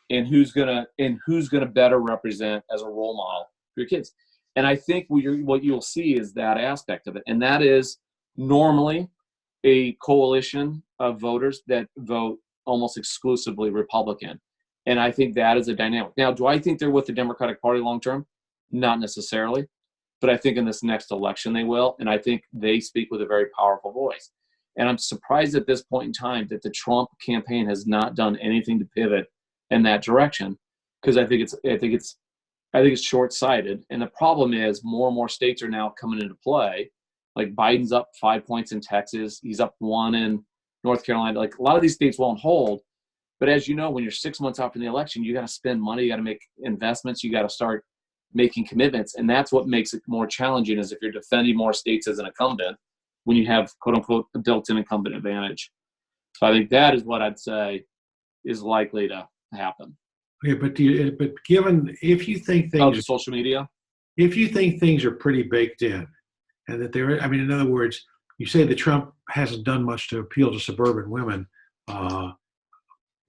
and who's going to better represent as a role model for your kids. And I think what you'll see is that aspect of it, and that is normally a coalition of voters that vote almost exclusively Republican. And I think that is a dynamic. Now, do I think they're with the Democratic Party long term? Not necessarily. But I think in this next election they will. And I think they speak with a very powerful voice. And I'm surprised at this point in time that the Trump campaign has not done anything to pivot in that direction, because I think it's short-sighted. And the problem is more and more states are now coming into play. Like Biden's up 5 points in Texas. He's up 1 in North Carolina. Like a lot of these states won't hold. But as you know, when you're 6 months out from the election, you got to spend money, you got to make investments, you got to start making commitments. And that's what makes it more challenging, is if you're defending more states as an incumbent, when you have, quote unquote, a built-in incumbent advantage. So I think that is what I'd say is likely to happen. Okay, but given, if you think things, social media, if you think things are pretty baked in, and that in other words, you say that Trump hasn't done much to appeal to suburban women, I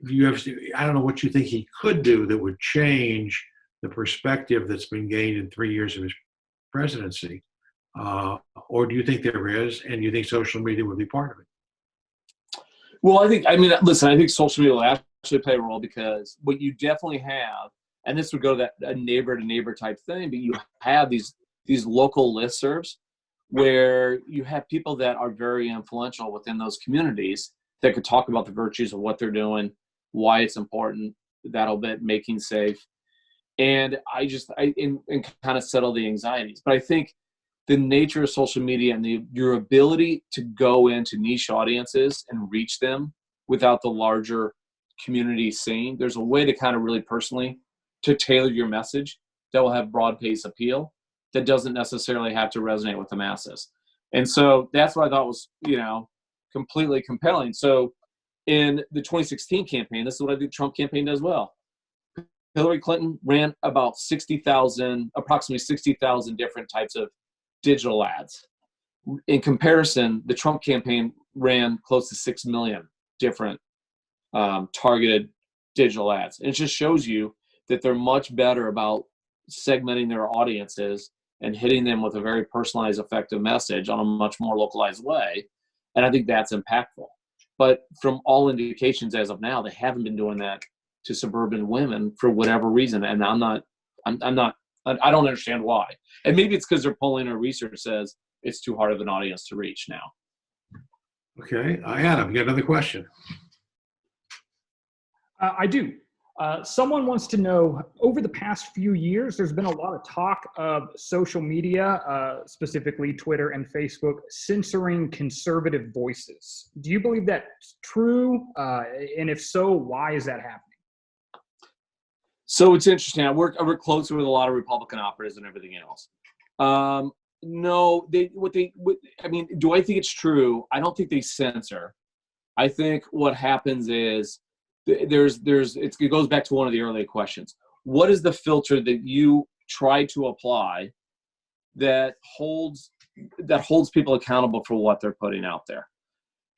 don't know what you think he could do that would change the perspective that's been gained in 3 years of his presidency. Or do you think there is, and you think social media would be part of it? Well, I think social media will actually play a role, because what you definitely have, and this would go to that neighbor to neighbor type thing, but you have these local listservs where you have people that are very influential within those communities that could talk about the virtues of what they're doing, why it's important, that'll be making safe. And and kind of settle the anxieties. But I think the nature of social media and your ability to go into niche audiences and reach them without the larger community seeing, there's a way to kind of really personally to tailor your message that will have broad-based appeal that doesn't necessarily have to resonate with the masses. And so that's what I thought was, completely compelling. So in the 2016 campaign, this is what I think Trump campaign does well. Hillary Clinton ran about approximately 60,000 different types of digital ads. In comparison, the Trump campaign ran close to 6 million different targeted digital ads. And it just shows you that they're much better about segmenting their audiences and hitting them with a very personalized, effective message on a much more localized way. And I think that's impactful. But from all indications as of now, they haven't been doing that to suburban women for whatever reason. And I don't understand why. And maybe it's because their polling or research says it's too hard of an audience to reach now. Okay. Adam, you got another question? I do. Someone wants to know, over the past few years, there's been a lot of talk of social media, specifically Twitter and Facebook, censoring conservative voices. Do you believe that's true? And if so, why is that happening? So it's interesting. I work closely with a lot of Republican operatives and everything else. No, I mean, do I think it's true? I don't think they censor. I think what happens is it goes back to one of the earlier questions. What is the filter that you try to apply that holds people accountable for what they're putting out there?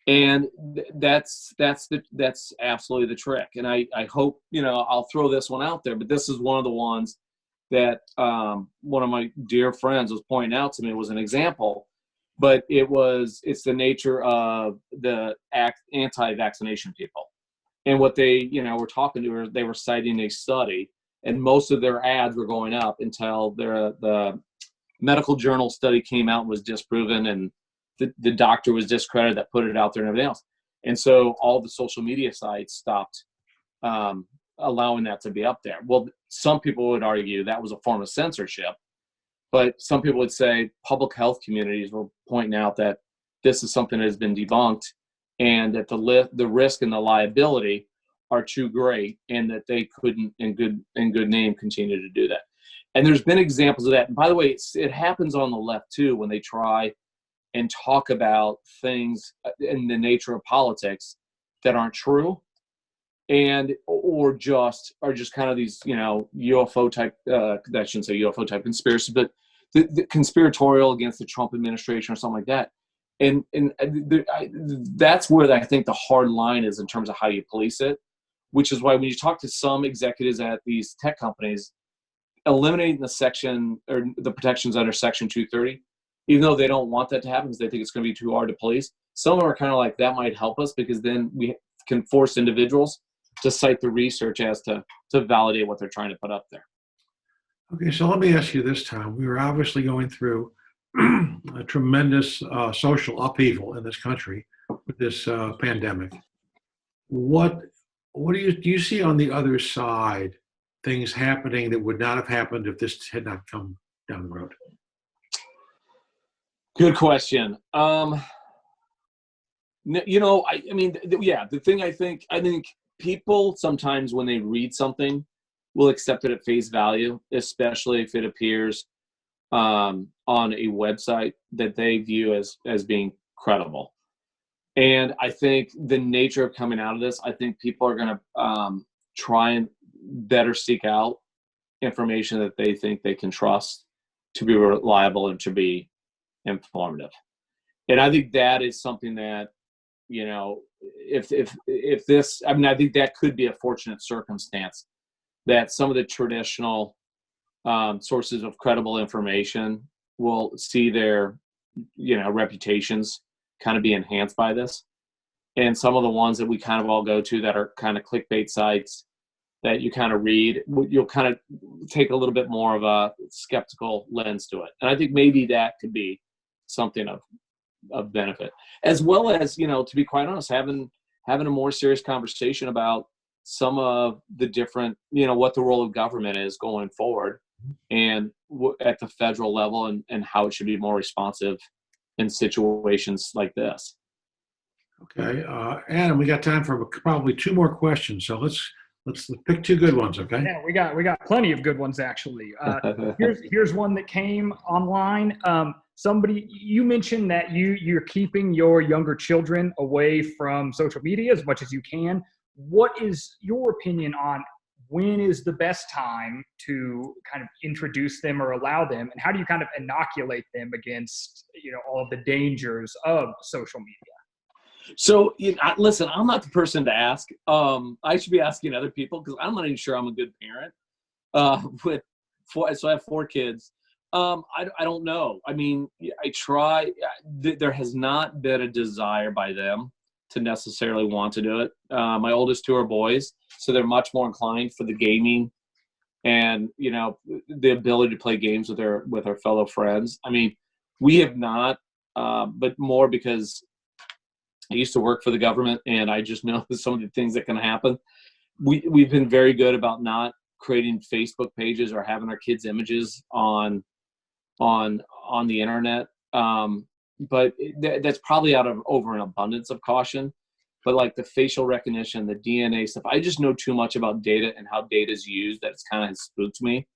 And that's absolutely the trick. And I hope, I'll throw this one out there, but this is one of the ones that one of my dear friends was pointing out to me was an example, but it's the nature of the anti-vaccination people. And what they, were talking to her, they were citing a study, and most of their ads were going up until the medical journal study came out and was disproven, and the doctor was discredited that put it out there and everything else. And so all the social media sites stopped allowing that to be up there. Well, some people would argue that was a form of censorship, but some people would say public health communities were pointing out that this is something that has been debunked, and that the risk and the liability are too great, and that they couldn't, in good name, continue to do that. And there's been examples of that. And by the way, it happens on the left too, when they try and talk about things in the nature of politics that aren't true, and or just kind of these UFO type. I shouldn't say UFO type conspiracy, but the conspiratorial against the Trump administration or something like that. And that's where I think the hard line is in terms of how you police it, which is why when you talk to some executives at these tech companies, eliminating the section or the protections under Section 230, even though they don't want that to happen because they think it's going to be too hard to police, some of them are kind of like, that might help us because then we can force individuals to cite the research as to validate what they're trying to put up there. Okay, so let me ask you this, Tom. We were obviously going through a tremendous social upheaval in this country with this pandemic. What do you see on the other side, things happening that would not have happened if this had not come down the road? Good question. I mean, the thing I think people sometimes when they read something will accept it at face value, especially if it appears on a website that they view as being credible. And I think the nature of coming out of this, I think people are going to try and better seek out information that they think they can trust to be reliable and to be informative. And I think that is something that, if this, I mean, I think that could be a fortunate circumstance that some of the traditional sources of credible information will see their, reputations kind of be enhanced by this. And some of the ones that we kind of all go to that are kind of clickbait sites that you kind of read, you'll kind of take a little bit more of a skeptical lens to it. And I think maybe that could be something of benefit, as well as, to be quite honest, having a more serious conversation about some of the different, what the role of government is going forward and at the federal level and how it should be more responsive in situations like this. Okay, Adam, we got time for probably two more questions, so let's pick two good ones. Okay. Yeah, we got plenty of good ones actually. Here's one that came online. You mentioned that you're keeping your younger children away from social media as much as you can. What is your opinion on when is the best time to kind of introduce them or allow them, and how do you kind of inoculate them against all of the dangers of social media? So, listen, I'm not the person to ask. I should be asking other people because I'm not even sure I'm a good parent. So I have 4 kids. I don't know. I mean, I try. There has not been a desire by them to necessarily want to do it. My oldest 2 are boys, so they're much more inclined for the gaming and the ability to play games with our fellow friends. I mean, we have not, but more because I used to work for the government, and I just know some of the things that can happen. we've been very good about not creating Facebook pages or having our kids' images on the internet. But that's probably out of over an abundance of caution. But like the facial recognition, the DNA stuff, I just know too much about data and how data is used that it's kind of spooked me.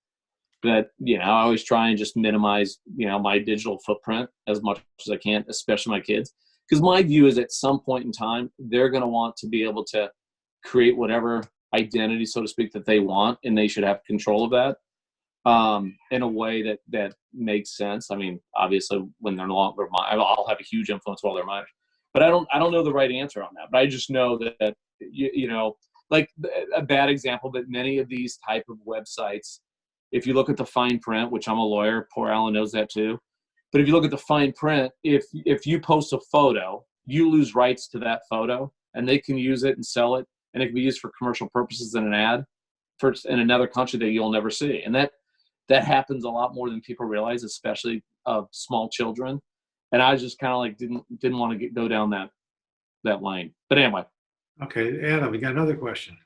That, I always try and just minimize, my digital footprint as much as I can, especially my kids. Because my view is at some point in time, they're going to want to be able to create whatever identity, so to speak, that they want, and they should have control of that in a way that makes sense. I mean, obviously, when they're no longer mine, I'll have a huge influence while they're mine. But I don't know the right answer on that. But I just know that like a bad example, but many of these type of websites, if you look at the fine print, which I'm a lawyer, poor Alan knows that too. But if you look at the fine print, if you post a photo, you lose rights to that photo, and they can use it and sell it, and it can be used for commercial purposes in an ad in another country that you'll never see. And that happens a lot more than people realize, especially of small children. And I just kind of like didn't want to go down that lane. But anyway. Okay, Adam, we got another question.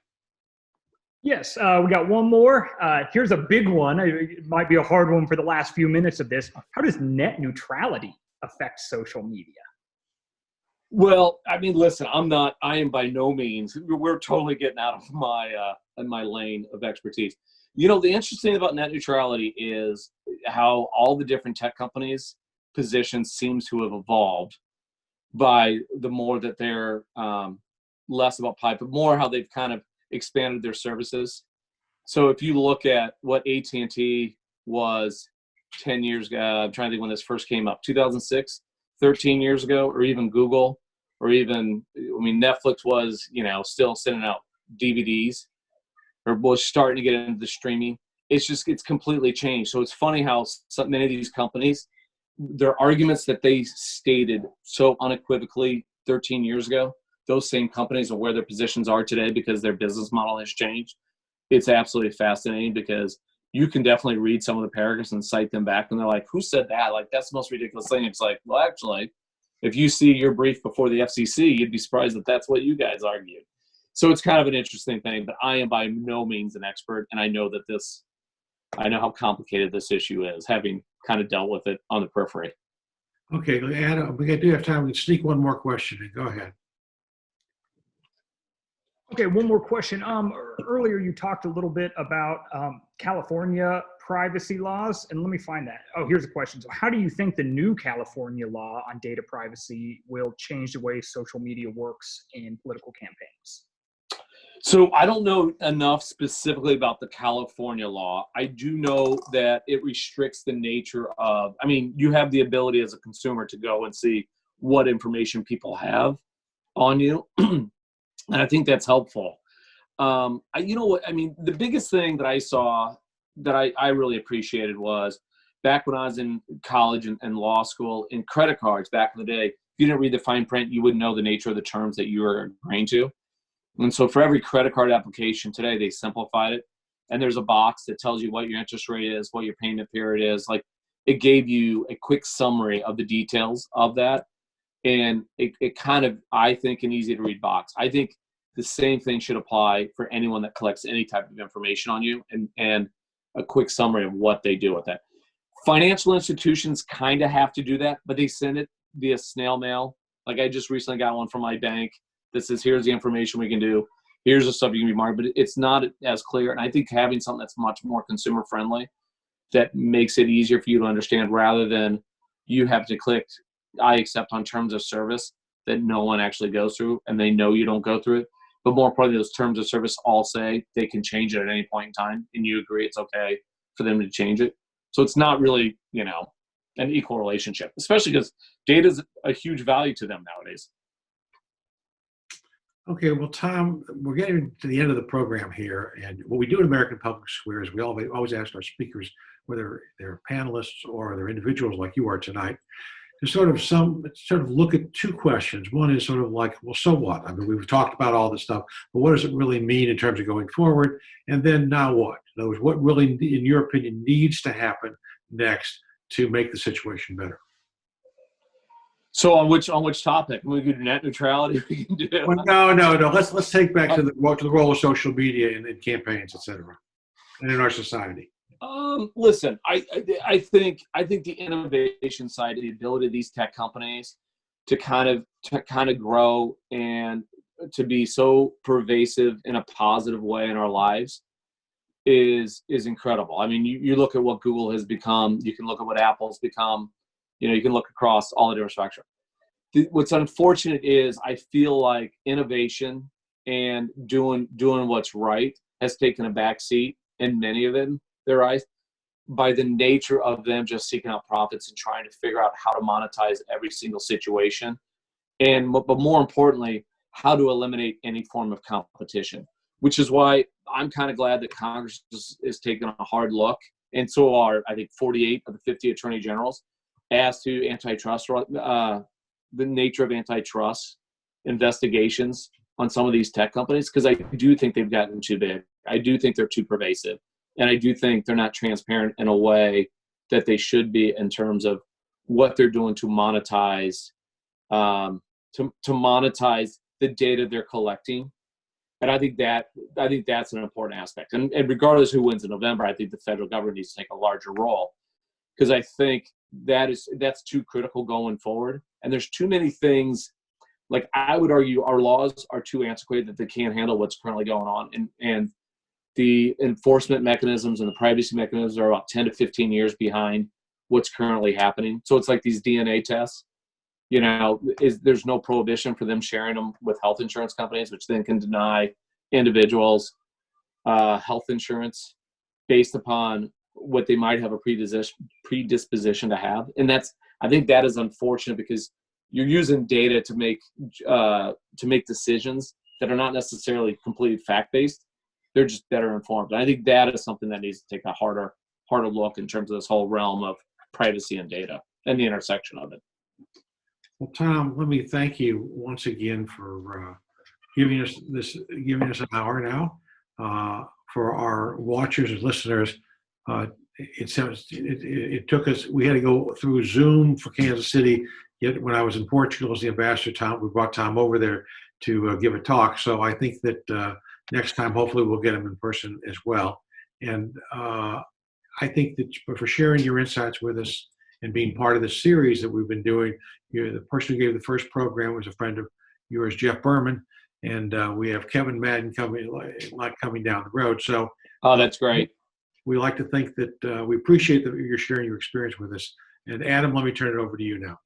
Yes, we got one more. Here's a big one. It might be a hard one for the last few minutes of this. How does net neutrality affect social media? Well, I mean, listen, I am by no means, we're totally getting out of my lane of expertise. The interesting thing about net neutrality is how all the different tech companies' positions seems to have evolved by the more that they're less about pipe, but more how they've kind of expanded their services. So if you look at what AT&T was 10 years ago, I'm trying to think when this first came up, 2006, 13 years ago, or even Google, or even, Netflix was, still sending out DVDs, or was starting to get into the streaming. It's completely changed. So it's funny how so many of these companies, their arguments that they stated so unequivocally 13 years ago, those same companies are where their positions are today because their business model has changed. It's absolutely fascinating because you can definitely read some of the paragraphs and cite them back, and they're like, who said that? Like, that's the most ridiculous thing. It's like, well, actually, if you see your brief before the FCC, you'd be surprised that that's what you guys argued. So it's kind of an interesting thing, but I am by no means an expert, and I know how complicated this issue is, having kind of dealt with it on the periphery. Okay, Adam, we do have time. We can sneak one more question in. Go ahead. Okay, one more question. Earlier you talked a little bit about California privacy laws, and let me find that. Oh, here's a question. So how do you think the new California law on data privacy will change the way social media works in political campaigns? So I don't know enough specifically about the California law. I do know that it restricts the nature of, you have the ability as a consumer to go and see what information people have on you. And I think that's helpful. The biggest thing that I saw that I really appreciated was back when I was in college and law school, in credit cards back in the day, if you didn't read the fine print, you wouldn't know the nature of the terms that you were agreeing to. And so for every credit card application today, they simplified it. And there's a box that tells you what your interest rate is, what your payment period is. Like, it gave you a quick summary of the details of that. And it kind of, I think, an easy to read box. I think the same thing should apply for anyone that collects any type of information on you, and a quick summary of what they do with that. Financial institutions kind of have to do that, but they send it via snail mail. Like, I just recently got one from my bank that says, here's the information we can do. Here's the stuff you can be marked, but it's not as clear. And I think having something that's much more consumer friendly, that makes it easier for you to understand, rather than you have to click I accept on terms of service that no one actually goes through, and they know you don't go through it. But more importantly, those terms of service all say they can change it at any point in time, and you agree it's okay for them to change it. So it's not really, an equal relationship, especially because data is a huge value to them nowadays. Okay, well, Tom, we're getting to the end of the program here, and what we do in American Public Square is we always ask our speakers, whether they're panelists or they're individuals like you are tonight, to sort of look at two questions. One is sort of like, well, so what? We've talked about all this stuff, but what does it really mean in terms of going forward? And then now what? In other words, what really, in your opinion, needs to happen next to make the situation better? So on which topic? We can do net neutrality. We can do. Well, no. Let's take back to the role of social media in campaigns, et cetera, and in our society. Listen, I think the innovation side, the ability of these tech companies to kind of grow and to be so pervasive in a positive way in our lives is incredible. I mean, you look at what Google has become. You can look at what Apple's become. You can look across all the different structure. What's unfortunate is I feel like innovation and doing what's right has taken a back seat in many of them, their eyes, by the nature of them just seeking out profits and trying to figure out how to monetize every single situation. But more importantly, how to eliminate any form of competition, which is why I'm kind of glad that Congress is taking a hard look. And so are, I think, 48 of the 50 attorney generals as to antitrust, the nature of antitrust investigations on some of these tech companies, because I do think they've gotten too big. I do think they're too pervasive. And I do think they're not transparent in a way that they should be in terms of what they're doing to monetize, to monetize the data they're collecting. And I think that's an important aspect. And regardless who wins in November, I think the federal government needs to take a larger role, because I think that's too critical going forward. And there's too many things. Like, I would argue our laws are too antiquated that they can't handle what's currently going on. And the enforcement mechanisms and the privacy mechanisms are about 10 to 15 years behind what's currently happening. So it's like these DNA tests, there's no prohibition for them sharing them with health insurance companies, which then can deny individuals health insurance based upon what they might have a predisposition to have. And I think that is unfortunate, because you're using data to make decisions that are not necessarily completely fact-based. They're just better informed. And I think that is something that needs to take a harder look in terms of this whole realm of privacy and data and the intersection of it. Well, Tom, let me thank you once again for giving us an hour now. For our watchers and listeners, it took us. We had to go through Zoom for Kansas City. Yet when I was in Portugal as the ambassador, Tom, we brought Tom over there to give a talk. So I think that next time, hopefully, we'll get him in person as well. And I think that for sharing your insights with us and being part of the series that we've been doing, the person who gave the first program was a friend of yours, Jeff Berman, and we have Kevin Madden coming down the road. So, that's great. We like to think that we appreciate that you're sharing your experience with us. And Adam, let me turn it over to you now.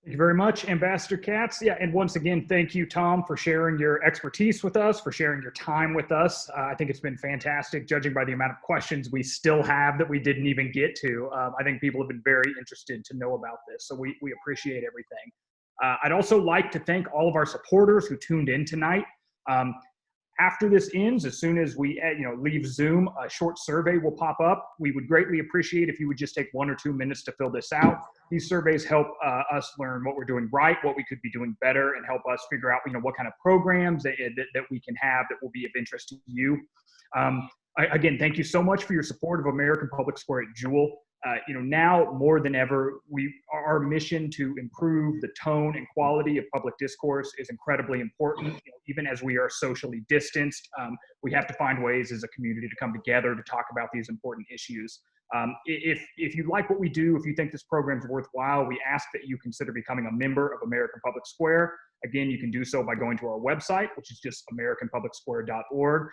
Thank you very much, Ambassador Katz. Yeah, and once again, thank you, Tom, for sharing your expertise with us, for sharing your time with us. I think it's been fantastic, judging by the amount of questions we still have that we didn't even get to. I think people have been very interested to know about this, so we appreciate everything. I'd also like to thank all of our supporters who tuned in tonight. After this ends, as soon as we leave Zoom, a short survey will pop up. We would greatly appreciate if you would just take 1 or 2 minutes to fill this out. These surveys help us learn what we're doing right, what we could be doing better, and help us figure out what kind of programs that we can have that will be of interest to you. Again, thank you so much for your support of American Public Square at Jewel. Now more than ever, our mission to improve the tone and quality of public discourse is incredibly important. Even as we are socially distanced, we have to find ways as a community to come together to talk about these important issues. If you like what we do, if you think this program is worthwhile, we ask that you consider becoming a member of American Public Square. Again, you can do so by going to our website, which is just americanpublicsquare.org.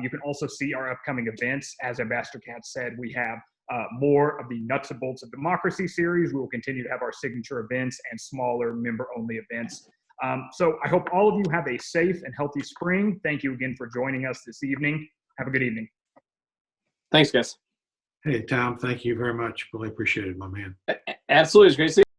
You can also see our upcoming events. As Ambassador Katz said, we have more of the Nuts and Bolts of Democracy series. We will continue to have our signature events and smaller member-only events. So I hope all of you have a safe and healthy spring. Thank you again for joining us this evening. Have a good evening. Thanks, guys. Hey, Tom, thank you very much. Really appreciate it, my man. Absolutely. It's great to see you.